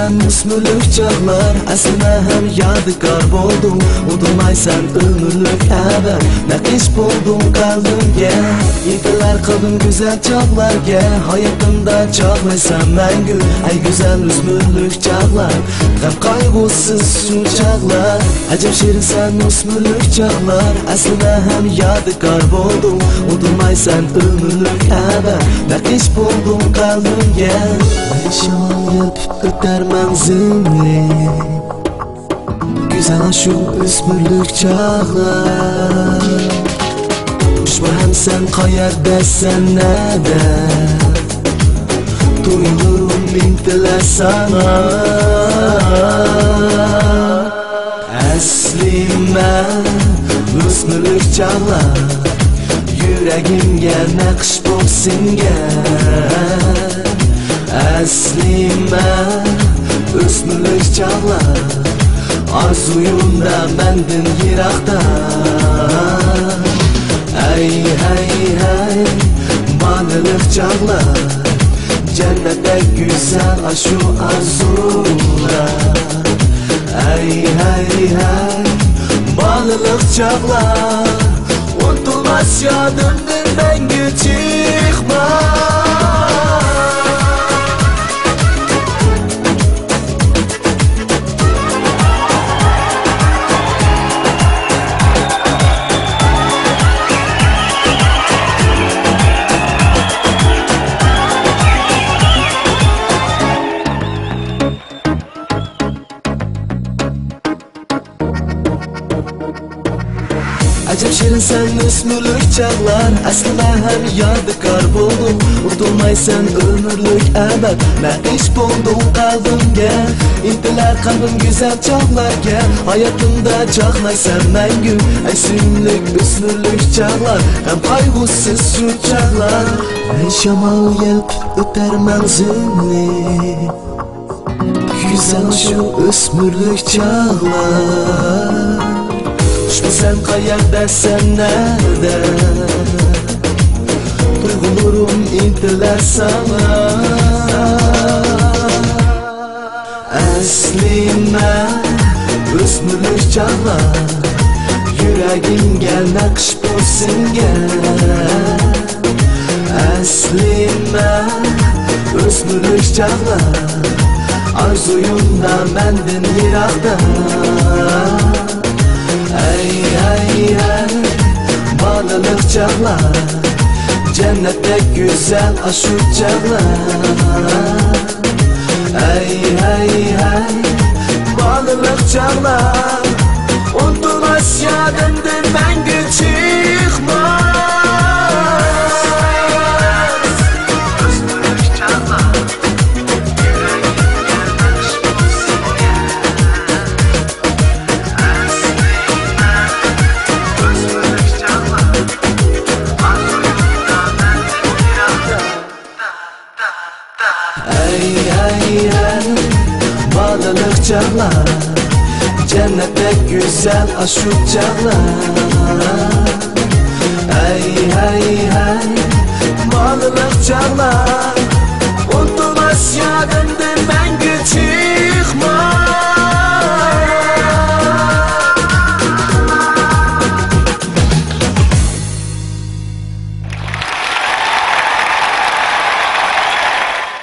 sen müsmülük çağlar, əslində həm yadigar boldum. Udulmaysan ömürlük əvəl, nəqiş buldum qalbimgə. İdilər qıldım güzel çağlarga, hayatımda çağlaysan məngü. Ey güzel müsmülük çağlar, qəm qaygısız şu çağlar. Əcəb şirinsən müsmülük çağlar, əslində həm yadigar boldum. Udulmaysan ömürlük əvəl, nəqiş buldum qalbimgə. Şamayıp öter menzili, güzel şu üsmürlük çağlar. Düşme hem sen kayar desen nede, duyulurum bintiler sana. Əslime üsmürlük çağlar, yüreğimge nakış boksinge. Əslime üsmülük çağlar, arzuyumda məndin yiraqda. Ey hey hey balılıq çağlar, cennette güzel aşu arzura. Ey hey hey balılıq çağlar, unutulmaz yadımdır məngü çıxmaz. Əcəb şirinsən müsmülük çağlar, əslində həm yadigar buldum. Udulmaysan ömürlük əbəd, nəqiş buldum qalbimgə. İntilər qalbim güzel çağlarga, hayatımda çağlaysan məngü. Əsimlik üsmürlük çağlar, həm qaygısız şu çağlar. Ey şamal yelp öter menzili, güzel şu üsmürlük çağlar. Düşmesen kayar dersen nerede, duygulurum intiler sana. Əslime üsmülük çağlar, yüreğim gel nakış bulsinge. Əslime üsmülük çağlar, arzuyumda məndin yiraqda. Ey ey ey balılıq çağlar, cennette güzel aşu çağlar. Ey ey ey balılıq çağlar, unutulmaz yadımdır məngü çıxmaz. Ey ey ey balılıq çağlar, cennette güzel aşu çağlar. Ey ey ey balılıq çağlar,